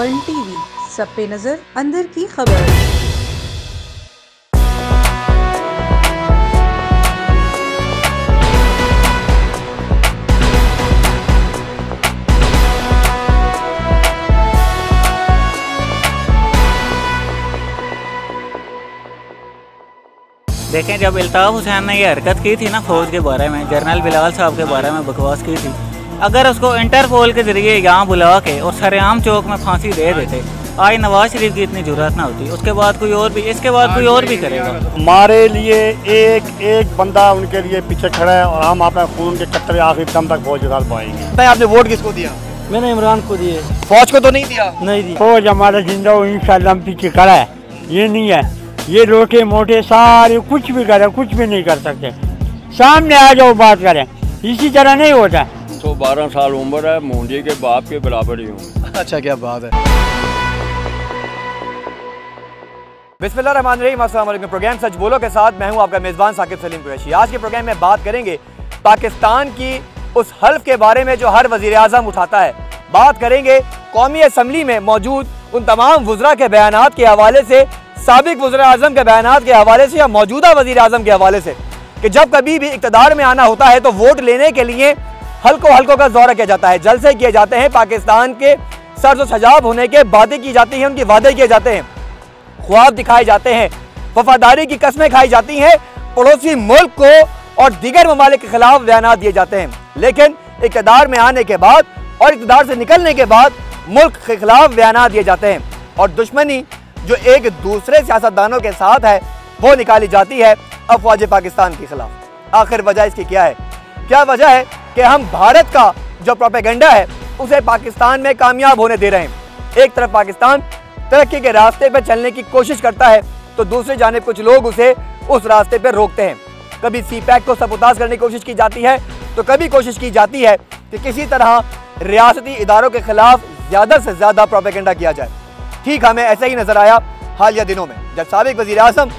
World TV, सब पे नजर, अंदर की खबर। देखें, जब इल्ताफ हुसैन ने ये हरकत की थी ना फौज के बारे में, जनरल बिलाल साहब के बारे में बकवास की थी, अगर उसको इंटरपोल के जरिए यहाँ बुला के और सरेआम चौक में फांसी दे देते, आज नवाज शरीफ की इतनी जरूरत ना होती। उसके बाद कोई और भी, इसके बाद कोई और भी करेगा। हमारे लिए एक एक बंदा उनके लिए पीछे खड़ा है और हम अपने खून के कतरे आखिर दम तक फौज के साथ पाएंगे। आपने वोट किसको दिया? मैंने इमरान को दिए। फौज को तो नहीं दिया? नहीं दी। फौज हमारा जिंदा इंशाल्लाह पीछे खड़ा है। ये नहीं है, ये रोटे मोटे सारे कुछ भी करे, कुछ भी नहीं कर सकते। सामने आ जाओ, बात करें। इसी तरह नहीं होता। 112 साल उम्र है, मुंडी के बाप के बराबर ही हूँ। अच्छा, क्या बात है। बिस्मिल्लाहिर्रहमानिर्रहीम, अस्सलाम वालेकुम। प्रोग्राम सच बोलो के साथ मैं हूँ आपका मेज़बान साकिब सलीम कुरैशी। आज के प्रोग्राम में बात करेंगे पाकिस्तान की उस हल्फ के बारे में जो हर वज़ीर आज़म उठाता है। बात करेंगे कौमी असम्बली में मौजूद उन तमाम वज़रा के बयानात के हवाले से, साबिक वज़ीर आज़म के बयानात के हवाले से या मौजूदा वज़ीर आज़म के हवाले से, कि जब कभी भी इक़्तिदार में आना होता है तो वोट लेने के लिए हल्कों का दौरा किया जाता है, जलसे किए जाते हैं, पाकिस्तान के सर्द सजाब होने के वादे की जाती हैं, उनके वादे किए जाते हैं, ख्वाब दिखाए जाते हैं, वफादारी की कस्में खाई जाती हैं, पड़ोसी मुल्क को और दीगर ममालिक के खिलाफ बयान दिए जाते हैं। लेकिन इक़्तिदार में आने के बाद और इक़्तिदार से निकलने के बाद मुल्क के खिलाफ बयान दिए जाते हैं और दुश्मनी जो एक दूसरे सियासतदानों के साथ है वो निकाली जाती है अफवाज पाकिस्तान के खिलाफ। आखिर वजह इसकी क्या है? क्या वजह है कि हम भारत का जो प्रोपेगेंडा है उसे पाकिस्तान में कामयाब होने दे रहे हैं। एक तरफ पाकिस्तान तरक्की के रास्ते पर चलने की कोशिश करता है तो दूसरी जानिब कुछ लोग उसे उस रास्ते पर रोकते हैं। कभी CPAC को सबूताज करने की कोशिश की जाती है तो कभी कोशिश की जाती है कि किसी तरह रियासती इदारों के खिलाफ ज़्यादा से ज़्यादा प्रोपेगेंडा किया जाए। ठीक हमें ऐसा ही नज़र आया हालिया दिनों में, जब साबिक वज़ीर आज़म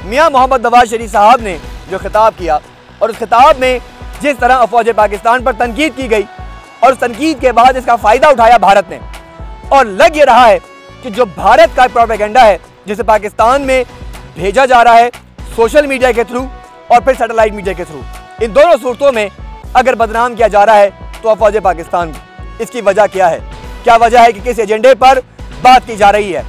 मियाँ मोहम्मद नवाज शरीफ साहब ने जो खिताब किया और उस खिताब में जिस तरह अफवाज पाकिस्तान पर तनकीद की गई और उस तनकीद के बाद इसका फ़ायदा उठाया भारत ने, और लग ये रहा है कि जो भारत का प्रोपेगेंडा है जिसे पाकिस्तान में भेजा जा रहा है सोशल मीडिया के थ्रू और फिर सैटेलाइट मीडिया के थ्रू, इन दोनों सूरतों में अगर बदनाम किया जा रहा है तो अफवाज पाकिस्तान भी। इसकी वजह क्या है? क्या वजह है कि किस एजेंडे पर बात की जा रही है?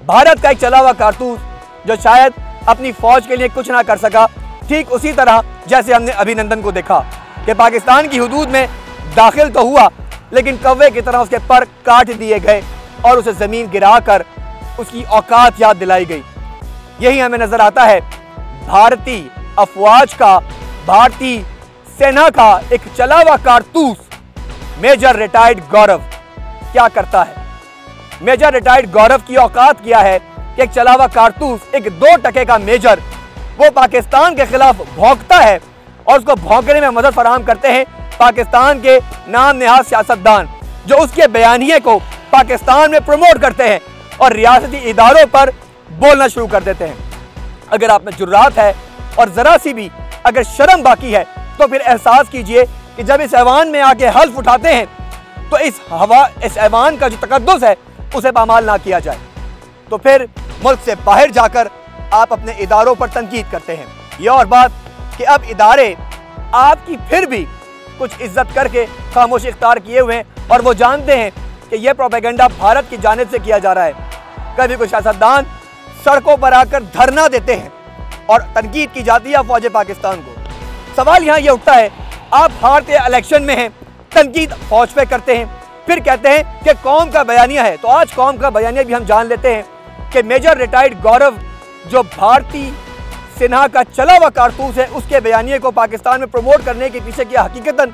भारत का एक चला हुआ कारतूस जो शायद अपनी फौज के लिए कुछ ना कर सका, ठीक उसी तरह जैसे हमने अभिनंदन को देखा कि पाकिस्तान की हुदूद में दाखिल तो हुआ लेकिन कौवे की तरह उसके पर काट दिए गए और उसे ज़मीन गिरा कर उसकी औकात याद दिलाई गई। यही हमें नज़र आता है भारतीय अफवाज का, भारतीय सेना का एक चला हुआ कारतूस मेजर रिटायर्ड गौरव क्या करता है। मेजर रिटायर्ड गौरव की औकात क्या है कि एक चला हुआ कारतूस, एक 2 टके का मेजर, वो पाकिस्तान के खिलाफ भौंकता है और उसको भौंकने में मदद फराहम करते हैं पाकिस्तान के नाम नहाद सियासतदान जो उसके बयानिए को पाकिस्तान में प्रमोट करते हैं और रियासती इदारों पर बोलना शुरू कर देते हैं। अगर आप में जुर्रात है और ज़रा सी भी अगर शर्म बाकी है तो फिर एहसास कीजिए कि जब इस ऐवान में आके हल्फ उठाते हैं तो इस ऐवान का जो तकद्दुस है उसे पामाल ना किया जाए, तो फिर मुल्क से बाहर जाकर आप अपने इदारों पर तनकीद करते हैं। ये और बात कि अब इदारे आपकी फिर भी कुछ इज्जत करके खामोशी इख्तियार किए हुए हैं और वो जानते हैं कि यह प्रोपेगेंडा भारत की जानिब से किया जा रहा है। कभी कुछ सियासतदान सड़कों पर आकर धरना देते हैं और तनकीद की जाती है फौज पाकिस्तान को। सवाल यहाँ ये उठता है, आप हारते इलेक्शन में हैं, तनकीद फौज पे करते हैं, फिर कहते हैं कि कौम का बयानिया है। तो आज कौम का बयानिया भी हम जान लेते हैं कि मेजर रिटायर्ड गौरव जो भारतीय सेना का चला हुआ कारतूस है उसके बयानिए को पाकिस्तान में प्रमोट करने के पीछे क्या हकीकतन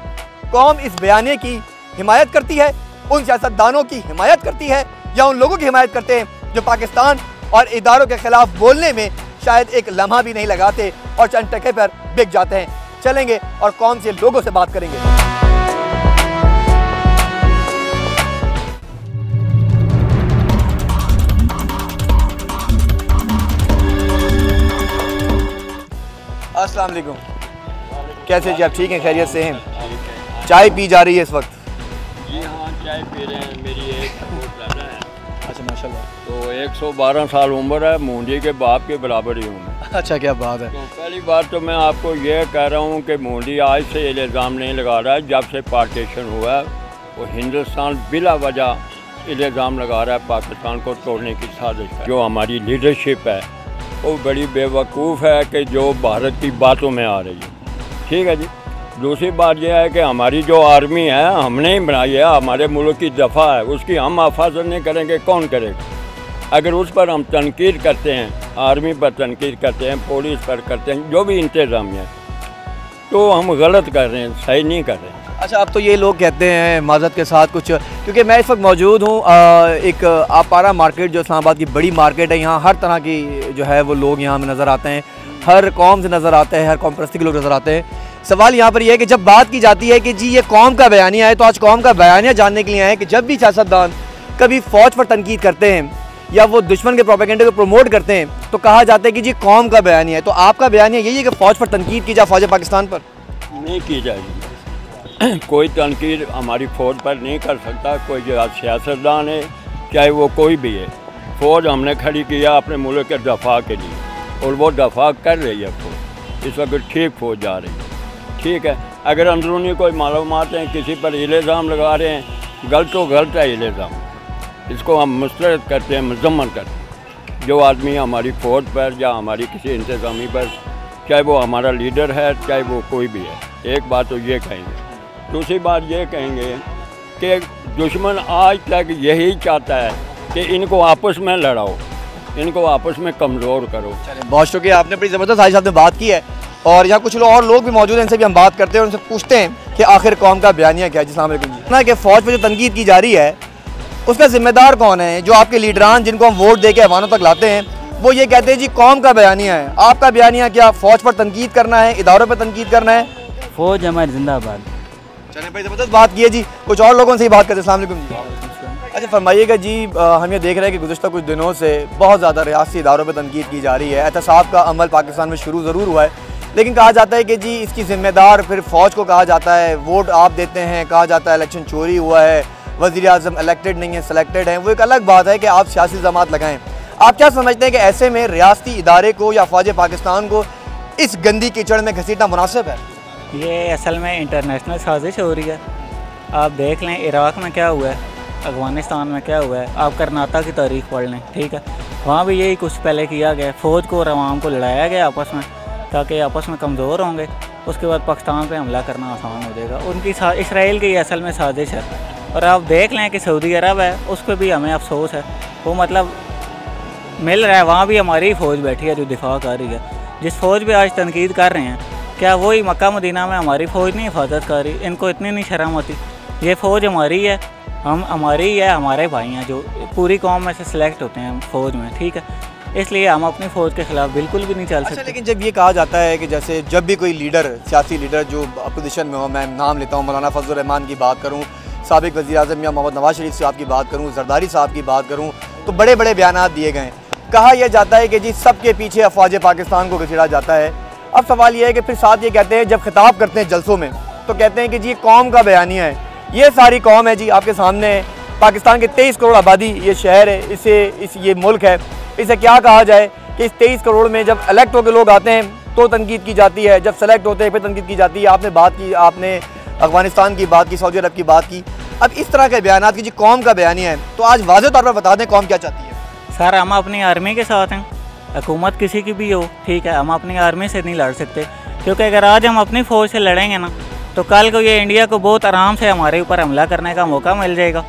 कौम इस बयानिए की हिमायत करती है, उन सियासतदानों की हिमायत करती है या उन लोगों की हिमायत करते हैं जो पाकिस्तान और इदारों के खिलाफ बोलने में शायद एक लम्हा भी नहीं लगाते और चंद टके पर बिक जाते हैं। चलेंगे और कौन से लोगों से बात करेंगे। अस्सलाम वालेकुम, कैसे जी आप? ठीक हैं, खैरियत से हैं? चाय पी जा रही है इस वक्त? जी हाँ, चाय पी रहे हैं। मेरी एक वोट लाना है। अच्छा माशाल्लाह। तो 112 साल उम्र है, मोदी के बाप के बराबर ही हूँ मैं। अच्छा क्या बात है। तो पहली बात तो मैं आपको ये कह रहा हूँ कि मोदी आज से ये इल्ज़ाम नहीं लगा रहा है, जब से पार्टीशन हुआ है वो हिंदुस्तान बिला वजह इल्ज़ाम लगा रहा है पाकिस्तान को तोड़ने की साजिश है। जो हमारी लीडरशिप है वो बड़ी बेवकूफ़ है कि जो भारत की बातों में आ रही है। ठीक है जी। दूसरी बात यह है कि हमारी जो आर्मी है हमने ही बनाई है, हमारे मुल्क की दफ़ा है, उसकी हम हिफाजत नहीं करेंगे कौन करेगा। अगर उस पर हम तनकीद करते हैं, आर्मी पर तनकीद करते हैं, पुलिस पर करते हैं, जो भी इंतज़ामिया, तो हम गलत कर रहे हैं, सही नहीं कर रहे हैं। अच्छा अब तो ये लोग कहते हैं माज़रत के साथ कुछ, क्योंकि मैं इस वक्त मौजूद हूँ एक आपारा मार्केट जो इस्लामाबाद की बड़ी मार्केट है, यहाँ हर तरह की जो है वो लोग यहाँ में नज़र आते हैं, हर कौम से नज़र आते हैं, हर कौम परस्ती के लोग नज़र आते हैं। सवाल यहाँ पर यह है कि जब बात की जाती है कि जी ये कौम का बयानिया है, तो आज कौम का बयानिया जानने के लिए आए कि जब भी सियासतदान कभी फ़ौज पर तनकीद करते हैं या वो दुश्मन के प्रोपेगेंडे को प्रमोट करते हैं तो कहा जाता है कि जी कौम का बयानिया है। तो आपका बयानिया यही है कि फ़ौज पर तनकीद की जाए, फ़ौज पाकिस्तान पर नहीं की जाएगी। कोई तनकीद हमारी फ़ौज पर नहीं कर सकता, कोई जो सियासतदान है चाहे वो कोई भी है। फ़ौज हमने खड़ी किया अपने मुल्क के दफ़ा के लिए और वो दफ़ा कर रही है फ़ौज, इस वक्त ठीक फ़ौज जा रही है। ठीक है, अगर अंदरूनी कोई मालूमात हैं किसी पर इल्ज़ाम लगा रहे हैं, गलत तो गलत है इल्ज़ाम, इसको हम मुस्तरद करते हैं, मजम्मत करते हैं। जो आदमी हमारी फ़ौज पर या हमारी किसी इंतज़ामी पर, चाहे वो हमारा लीडर है चाहे वो कोई भी है, एक बात तो ये कहेंगे। दूसरी बात ये कहेंगे कि दुश्मन आज तक यही चाहता है कि इनको आपस में लड़ाओ, इनको आपस में कमज़ोर करो। बहुत शुक्रिया, आपने बड़ी ज़बरदस्त आज आपने बात की है और यहाँ कुछ लोग और लोग भी मौजूद हैं, इनसे भी हम बात करते हैं और उनसे पूछते हैं कि आखिर कौम का बयानिया क्या है। जी अस्सलाम वालेकुम जी। ना कि फ़ौज पर जो तनकीद की जा रही है उसका ज़िम्मेदार कौन है? जो आपके लीडरान जिनको हम वोट दे के ऐवानों तक लाते हैं वो ये कहते हैं जी कौम का बयानिया है। आपका बयानिया क्या? फ़ौज पर तनकीद करना है, इदारों पर तनकीद करना है? फ़ौज हमारी जिंदाबाद। चलें भाई ज़बरदस्त बात की है जी। कुछ और लोगों से ही बात करते हैं। अस्सलाम वालेकुम जी। अच्छा फरमाइएगा जी, हम ये देख रहे हैं कि गुज़िश्ता कुछ दिनों से बहुत ज़्यादा रियासती इदारों पर तनकीद की जा रही है। एहतसाब का अमल पाकिस्तान में शुरू ज़रूर हुआ है, लेकिन कहा जाता है कि जी इसकी ज़िम्मेदार फिर फ़ौज को कहा जाता है, वोट आप देते हैं, कहा जाता है इलेक्शन चोरी हुआ है, वज़ीर आज़म इलेक्टेड नहीं है सिलेक्टेड हैं। वो एक अलग बात है कि आप सियासी इल्ज़ामात लगाएं। आप क्या समझते हैं कि ऐसे में रियासती इदारे को या फ़ौज पाकिस्तान को इस गंदी कीचड़ में घसीटना मुनासिब है? ये असल में इंटरनेशनल साजिश हो रही है। आप देख लें इराक़ में क्या हुआ है, अफ़गानिस्तान में क्या हुआ है, आप करनाता की तारीख़ पढ़ लें। ठीक है, वहाँ भी यही कुछ पहले किया गया, फ़ौज को और अवाम को लड़ाया गया आपस में ताकि आपस में कमज़ोर होंगे, उसके बाद पाकिस्तान पे हमला करना आसान हो जाएगा। उनकी इसराइल की असल में साजिश है। और आप देख लें कि सऊदी अरब है, उस पर भी हमें अफसोस है, वो मतलब मिल रहा है, वहाँ भी हमारी फ़ौज बैठी है जो दिफा कर रही है। जिस फ़ौज पे आज तनकीद कर रहे हैं, क्या वही मक्का मदीना में हमारी फ़ौज नहीं हिफाजत कर रही? इनको इतनी नहीं शर्म होती? ये फ़ौज हमारी है, हम हमारी है, हमारे भाई हैं जो पूरी कौम में से सिलेक्ट होते हैं फ़ौज में। ठीक है, इसलिए हम अपनी फ़ौज के ख़िलाफ़ बिल्कुल भी नहीं चल सकते। लेकिन जब ये कहा जाता है कि जैसे जब भी कोई लीडर, सियासी लीडर जो अपोजिशन में हो, मैं नाम लेता हूँ मौलाना फजल रहमान की बात करूँ, साबिक वज़ीर आज़म या मोहम्मद नवाज शरीफ साहब की बात करूँ, जरदारी साहब की बात करूँ, तो बड़े बड़े बयानात दिए गए। कहा यह जाता है कि जी सबके पीछे अफवाज पाकिस्तान को घसीटा जाता है। अब सवाल यह है कि फिर साथ ये कहते हैं, जब खिताब करते हैं जलसों में तो कहते हैं कि जी कौम का बयानिया है। ये सारी कौम है जी आपके सामने, पाकिस्तान के 23 करोड़ आबादी ये शहर है, ये मुल्क है, इसे क्या कहा जाए कि इस 23 करोड़ में जब इलेक्ट होकर लोग आते हैं तो तनकीद की जाती है, जब सेलेक्ट होते हैं फिर तनकीद की जाती है। आपने बात की, आपने अफगानिस्तान की बात की, सऊदी अरब की बात की। अब इस तरह के बयान की जी कौम का बयानिया है, तो आज वाज़ेह तौर पर बता दें कौम क्या चाहती है। सर हम अपनी आर्मी के साथ हैं, हुकूमत किसी की भी हो, ठीक है, हम अपनी आर्मी से नहीं लड़ सकते, क्योंकि अगर आज हम अपनी फ़ौज से लड़ेंगे ना तो कल को ये इंडिया को बहुत आराम से हमारे ऊपर हमला करने का मौका मिल जाएगा।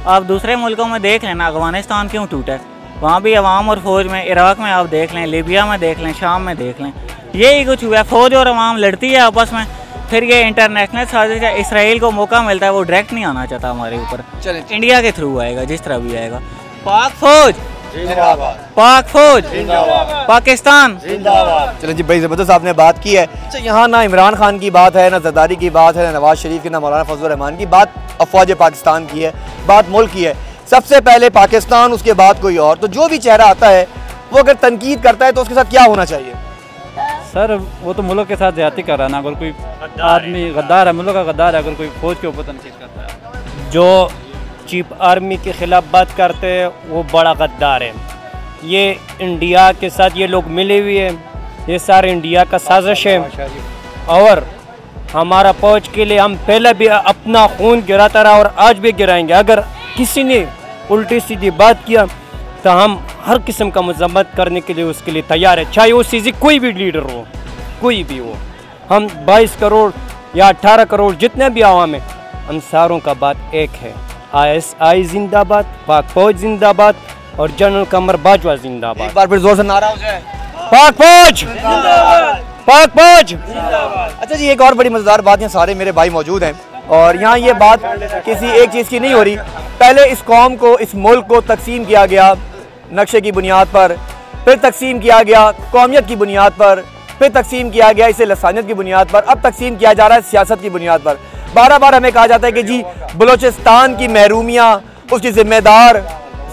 आप दूसरे मुल्कों में देख लेना, अफगानिस्तान क्यों टूटा है, वहाँ भी अवाम और फ़ौज में, इराक़ में आप देख लें, लीबिया में देख लें, शाम में देख लें, यही कुछ हुआ है। फ़ौज और अवाम लड़ती है आपस में, फिर ये इंटरनेशनल साजिश है। इसराइल को मौका मिलता है, वो डायरेक्ट नहीं आना चाहता हमारे ऊपर, इंडिया के थ्रू आएगा, जिस तरह भी आएगा। पाक फ़ौज जिंदाबाद, पाक फ़ौज जिंदाबाद, पाकिस्तान जिंदाबाद। चलो जी, बड़ी ज़बरदस्त आपने बात की है। अच्छा, यहाँ ना इमरान खान की बात है, ना जरदारी की बात है, ना नवाज शरीफ की, ना मौलाना फजल रहमान की बात, अफवाज पाकिस्तान की है, बात मुल्क की है। सबसे पहले पाकिस्तान, उसके बाद कोई और। तो जो भी चेहरा आता है वो अगर तनकीद करता है तो उसके साथ क्या होना चाहिए? सर वो तो मुल्क के साथ ज़्यादती कर रहा है ना, अगर कोई आदमी गद्दार है, मुल्क का गद्दार है, अगर कोई फ़ौज के ऊपर तनकीद करता है, जो चीफ आर्मी के ख़िलाफ़ बात करते हैं वो बड़ा गद्दार है। ये इंडिया के साथ ये लोग मिले हुए हैं, ये सारे इंडिया का साजिश है। और हमारा फौज के लिए हम पहले भी अपना खून गिराता रहा और आज भी गिराएंगे। अगर किसी ने उल्टी सीधी बात किया तो हम हर किस्म का मजम्मत करने के लिए उसके लिए तैयार है, चाहे वो सीधी कोई भी लीडर हो, कोई भी हो। हम 22 करोड़ या 18 करोड़ जितने भी आवाम है, हम सारों का बात एक है। ISI जिंदाबाद, पाक फौज जिंदाबाद और जनरल कमर बाजवा जिंदाबाद। एक बार फिर जोर से नारा हो जाए, पाक फौज, पाक फौज। अच्छा जी, एक और बड़ी मजेदार बात, यहाँ सारे मेरे भाई मौजूद हैं और यहाँ ये बात किसी एक चीज़ की नहीं हो रही। पहले इस कौम को, इस मुल्क को तकसीम किया गया नक्शे की बुनियाद पर, फिर तकसीम किया गया कौमियत की बुनियाद पर, फिर तकसीम किया गया इसे लसानियत की बुनियाद पर, अब तकसीम किया जा रहा है सियासत की बुनियाद पर। बार बार हमें कहा जाता है कि जी बलोचिस्तान की महरूमियाँ उसकी जिम्मेदार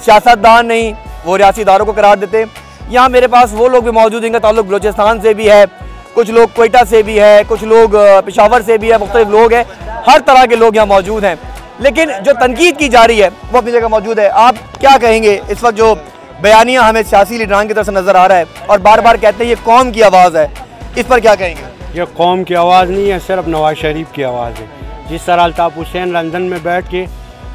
सियासतदान नहीं, वो रियासी इदारों को करार देते। यहाँ मेरे पास वो लोग भी मौजूद हैं जिनका ताल्लुक बलोचिस्तान से भी है, कुछ लोग कोयटा से भी है, कुछ लोग पेशावर से भी है, मुख्तलिफ लोग हैं, हर तरह के लोग यहाँ मौजूद हैं। लेकिन जो तनकीद की जा रही है वो अपनी जगह मौजूद है। आप क्या कहेंगे इस वक्त जो बयानियाँ हमें सियासी लीडरान की तरफ से नज़र आ रहा है और बार बार कहते हैं ये कौम की आवाज़ है, इस पर क्या कहेंगे? ये कौम की आवाज़ नहीं है, सिर्फ नवाज शरीफ की आवाज़ है। जिस तरह अल्ताफ़ हुसैन लंदन में बैठ के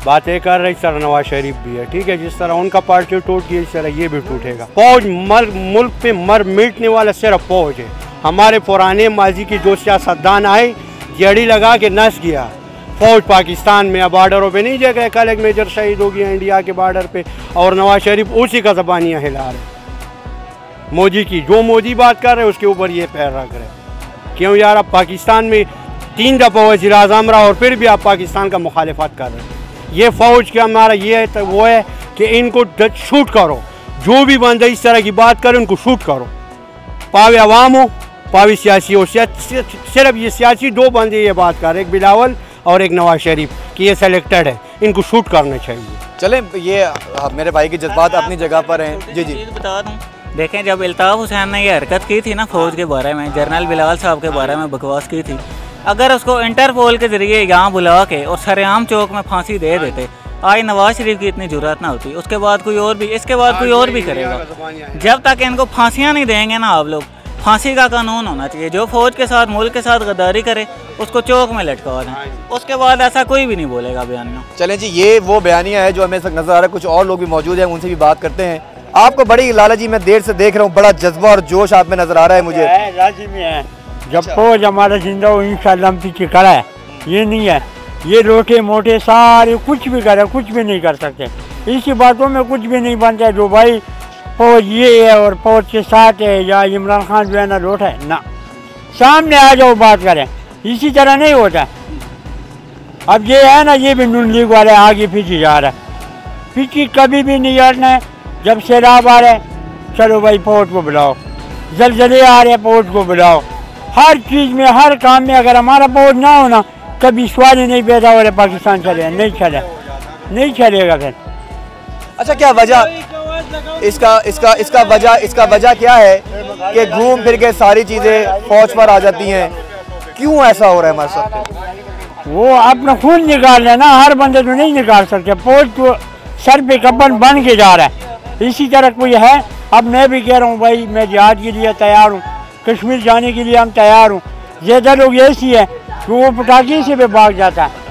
बातें कर रहे, इस तरह नवाज शरीफ भी है, ठीक है। जिस तरह उनका पार्टी टूट गया, इस तरह ये भी टूटेगा। फौज मुल्क पे मर मिटने वाला सिर्फ फौज है। हमारे पुराने माजी की जो सियासतदान आए, जड़ी लगा के नस गया फौज पाकिस्तान में। अब बॉर्डरों पे नहीं जगह, कल एक मेजर शहीद हो गया इंडिया के बॉर्डर पे और नवाज शरीफ उसी का ज़बानियाँ हिला रहे। मोदी की जो मोदी बात कर रहे उसके ऊपर ये पैर रख रहे। क्यों यार, अब पाकिस्तान में 3 दफ़ा वज़ीर आज़म रहा और फिर भी आप पाकिस्तान का मुखालिफत कर रहे हैं। ये फ़ौज का हमारा ये है तो वो है कि इनको शूट करो, जो भी बंदा इस तरह की बात करे उनको शूट करो, पावे अवाम हो पावे सियासी हो। सिर्फ ये सियासी 2 बंदे ये बात कर रहे, एक बिलावल और एक नवाज शरीफ कि ये सेलेक्टेड है, इनको शूट करना चाहिए। चलें, ये मेरे भाई के जज्बात अपनी जगह पर हैं। जी जी बता दूँ, देखें जब अल्ताफ़ हुसैन ने ये हरकत की थी ना फौज के बारे में, जनरल बिलावल साहब के बारे में बकवास की थी, अगर उसको इंटरपोल के ज़रिए यहाँ बुला के और सरेआम चौक में फांसी दे देते, आज नवाज शरीफ की इतनी जुर्रत ना होती। उसके बाद कोई और भी, इसके बाद कोई और भी करेगा। जब तक इनको फांसियाँ नहीं देंगे ना आप लोग, फांसी का कानून होना चाहिए। जो फौज के साथ, मुल्क के साथ गद्दारी करे उसको चौक में लटका दें, उसके बाद ऐसा कोई भी नहीं बोलेगा बयानियाँ। चलें जी, ये वो बयानियाँ है जो हमें नजर आ रहा है। कुछ और लोग भी मौजूद हैं, उनसे भी बात करते हैं। आपको बड़ी लाला जी, मैं देर से देख रहा हूँ, बड़ा जज्बा और जोश आप में नजर आ रहा है मुझे। लाजिमी है, जब फौज हमारा जिंदा हो इंशाअल्लाह हम पीछे खड़ा है। ये नहीं है ये रोटे मोटे सारे कुछ भी करे, कुछ भी नहीं कर सकते। इसी बातों में कुछ भी नहीं बनता है जो भाई फौज ये है और फौज के साथ है या इमरान खान जो है ना रोट है ना, सामने आ जाओ बात करें। इसी तरह नहीं होता। अब ये है ना, ये भी नून लीग वाले आगे पीछे जा रहा है। पीछे कभी भी नहीं हटना है। जब सैलाब आ रहे हैं चलो भाई फौज को बुलाओ, जलजले आ रहे हैं फौज को बुलाओ। हर चीज़ में, हर काम में अगर हमारा फौज ना होना कभी सवाल ही नहीं पैदा हो रहे पाकिस्तान चले, नहीं चले, नहीं चलेगा फिर। अच्छा, क्या वजह इसका वजह क्या है कि घूम फिर के सारी चीज़ें फौज पर आ जाती हैं? क्यों ऐसा हो रहा है हमारे साथ? वो अपना खून निकाल रहे हैं ना, हर बंदे तो नहीं निकाल सकते। फौज तो सर पे कब्बन बन के जा रहा है। इसी तरह कोई है। अब मैं भी कह रहा हूँ भाई मैं जिहाद के लिए तैयार हूँ, कश्मीर जाने के लिए हम तैयार हूँ। ज़्यादा लोग ऐसी है कि वो पटाखे से भी भाग जाता है।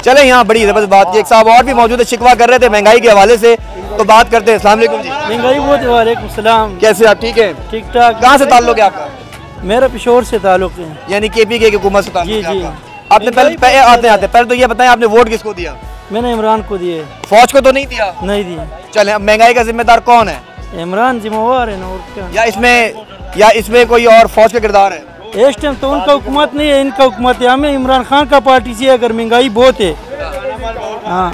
चले, यहाँ बड़ी ज़बरदस्त बात की। एक साहब और भी मौजूद है, शिकवा कर रहे थे महंगाई के हवाले से, तो बात करते हैं। अस्सलाम वालेकुम जी। महंगाई बहुत है। वालेकुम सलाम। कैसे आप? ठीक है, ठीक ठाक। कहाँ से ताल्लुक है आपका? मेरा पेशोर से ताल्लुक है, यानी KPK की हुकूमत से ताल्लुक जी है जी। आपका। आपने पहले तो ये बताएं, आपने वोट किसको दिया? मैंने इमरान को दिए। फौज को तो नहीं दिया? नहीं दिए। चले, अब महंगाई का जिम्मेदार कौन है? इमरान जिम्मेवार है ना, और क्या। या इसमें कोई और फौज का किरदार है? इस टाइम तो उनका हुकूमत नहीं है, इनका हुकूमत है। हमें इमरान खान का पार्टी से अगर महंगाई बहुत है। हाँ।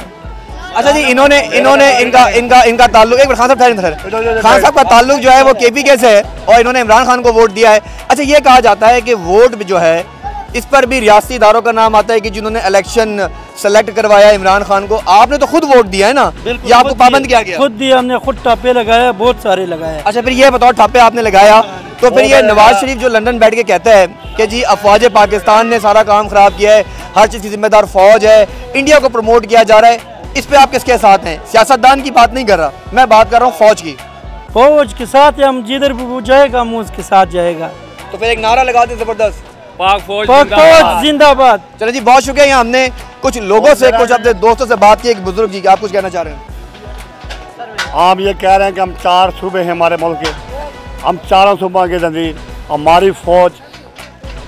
अच्छा जी, इनका ताल्लुक, एक खान साहब का ताल्लुक जो है वो KPK से है और इन्होंने इमरान खान को वोट दिया है। अच्छा, ये कहा जाता है कि वोट जो है इस पर भी रियासती इदारों का नाम आता है कि जिन्होंने इलेक्शन सेलेक्ट करवाया इमरान खान को। आपने तो खुद वोट दिया है ना, ये आपको पाबंद किया गया? खुद दिया हमने, खुद टापे लगाया, बहुत सारे लगाए। अच्छा, फिर ये बताओ, ठापे आपने लगाया तो फिर ये नवाज शरीफ जो लंदन बैठ के कहता है कि जी अफवाज पाकिस्तान ने सारा काम खराब किया है, हर चीज़ की जिम्मेदार फौज है, इंडिया को प्रमोट किया जा रहा है, इस पे आप किसके साथ हैं? सियासतदान की बात नहीं कर रहा, मैं बात कर रहा हूँ फौज की। फौज के साथ हम जिधर भी वो जाएगा हम उसके साथ जाएगा। तो फिर एक नारा लगा दें जबरदस्त, पाक फौज जिंदाबाद। चलो जी, बहुत शुक्रिया। यहाँ हमने कुछ लोगों से, कुछ अपने दोस्तों से बात की। एक बुजुर्ग जी, आप कुछ कहना चाह रहे हैं? हम ये कह रहे हैं कि हम 4 सूबे हैं हमारे मुल्क के, हम चारों सूबों के नज़ीर हमारी फ़ौज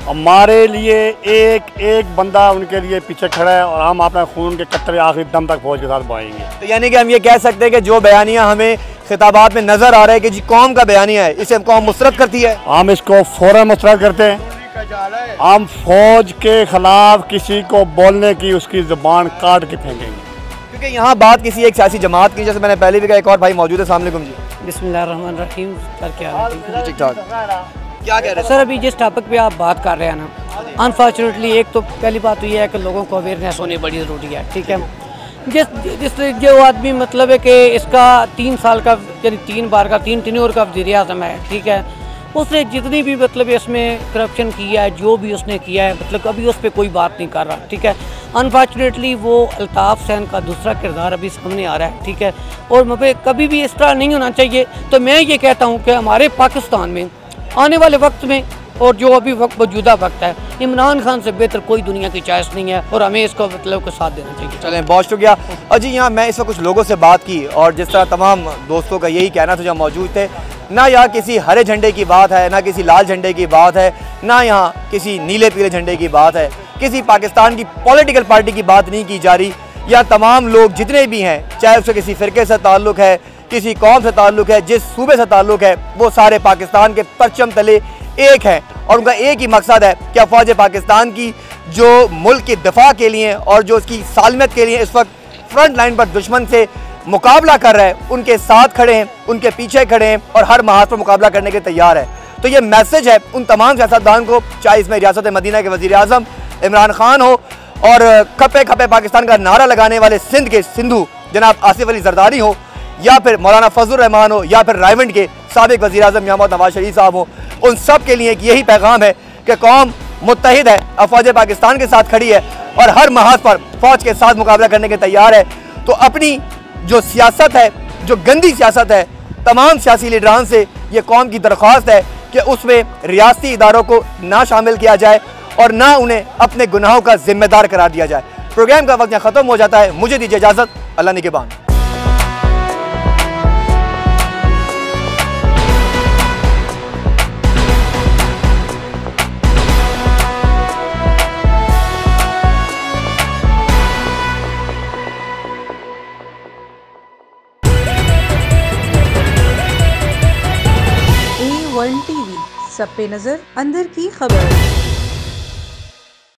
हमारे लिए एक एक बंदा उनके लिए पीछे खड़ा है और हम अपने खून के कतरे आखिरी दम तक फ़ौज के साथ बहाएंगे। तो यानी कि हम ये कह सकते हैं कि जो बयानियाँ हमें खिताबात में नज़र आ रहा है कि जी कौम का बयानिया है, इसे कौम मुस्तरद करती है, हम इसको फ़ौरन मुस्तरद करते हैं। हम फ़ौज के ख़िलाफ़ किसी को बोलने की उसकी ज़ुबान काट के फेंकेंगे, क्योंकि यहाँ बात किसी एक सियासी जमात की, जैसे मैंने पहले भी कहा। एक और भाई मौजूद है। अस्सलाम वालेकुम जी। बिस्मिल्लाहिर्रहमानिर्रहीम। सर क्या हाल है? ठीक ठाक। क्या कह रहे हैं सर अभी जिस टॉपिक पे आप बात कर रहे हैं ना, अनफॉर्चुनेटली एक तो पहली बात तो ये है कि लोगों को अवेयरनेस होनी बड़ी ज़रूरी है। ठीक है, जिस जो आदमी मतलब है कि इसका 3 साल का यानी 3 बार का 3 टेन्योर का वज़ीर आज़म है, ठीक है, उसने जितनी भी मतलब इसमें करप्शन किया है, जो भी उसने किया है, मतलब कभी उस पर कोई बात नहीं कर रहा। ठीक है, अनफॉर्चुनेटली वो अल्ताफ़ हुसैन का दूसरा किरदार अभी सामने आ रहा है। ठीक है, और मुझे कभी भी इस तरह नहीं होना चाहिए। तो मैं ये कहता हूँ कि हमारे पाकिस्तान में आने वाले वक्त में और जो अभी वक्त मौजूदा वक्त है, इमरान खान से बेहतर कोई दुनिया की चॉइस नहीं है और हमें इसको मतलब को साथ देना चाहिए। चलें, बहुत शुक्रिया। और जी यहाँ मैं इस वक्त कुछ लोगों से बात की और जिस तरह तमाम दोस्तों का यही कहना था जो मौजूद थे, ना यहाँ किसी हरे झंडे की बात है, ना किसी लाल झंडे की बात है, ना यहाँ किसी नीले पीले झंडे की बात है, किसी पाकिस्तान की पॉलिटिकल पार्टी की बात नहीं की जा रही। या तमाम लोग जितने भी हैं, चाहे उससे किसी फ़िरके से ताल्लुक़ है, किसी कौम से ताल्लुक़ है, जिस सूबे से ताल्लुक़ है, वो सारे पाकिस्तान के परचम तले एक हैं और उनका एक ही मकसद है कि अफवाज पाकिस्तान की जो मुल्क के दिफा के लिए और जो उसकी सालमियत के लिए इस वक्त फ्रंट लाइन पर दुश्मन से मुकाबला कर रहा है, उनके साथ खड़े हैं, उनके पीछे खड़े हैं और हर महाज पर मुकाबला करने के तैयार है। तो ये मैसेज है उन तमाम सियासतदान को, चाहे इसमें रियासत मदीना के वज़ीर आज़म इमरान खान हो और खपे खपे पाकिस्तान का नारा लगाने वाले सिंध के सिंधु जनाब आसिफ अली जरदारी हो, या फिर मौलाना फजलुर रहमान हो, या फिर रायवंड के साबिक वज़ीर आज़म मोहम्मद नवाज शरीफ साहब हो। उन सब के लिए यही पैगाम है कि कौम मुत्तहिद है, अफवाज पाकिस्तान के साथ खड़ी है और हर महाज पर फ़ौज के साथ मुकाबला करने के तैयार है। तो अपनी जो सियासत है, जो गंदी सियासत है, तमाम सियासी लीडरान से ये कौम की दरख्वास्त है कि उसमें रियासती इदारों को ना शामिल किया जाए और ना उन्हें अपने गुनाहों का जिम्मेदार करार दिया जाए। प्रोग्राम का वक्त यहाँ ख़त्म हो जाता है, मुझे दीजिए इजाज़त, अल्लाह निगहबान। A1 TV, सब पे नजर, अंदर की खबर।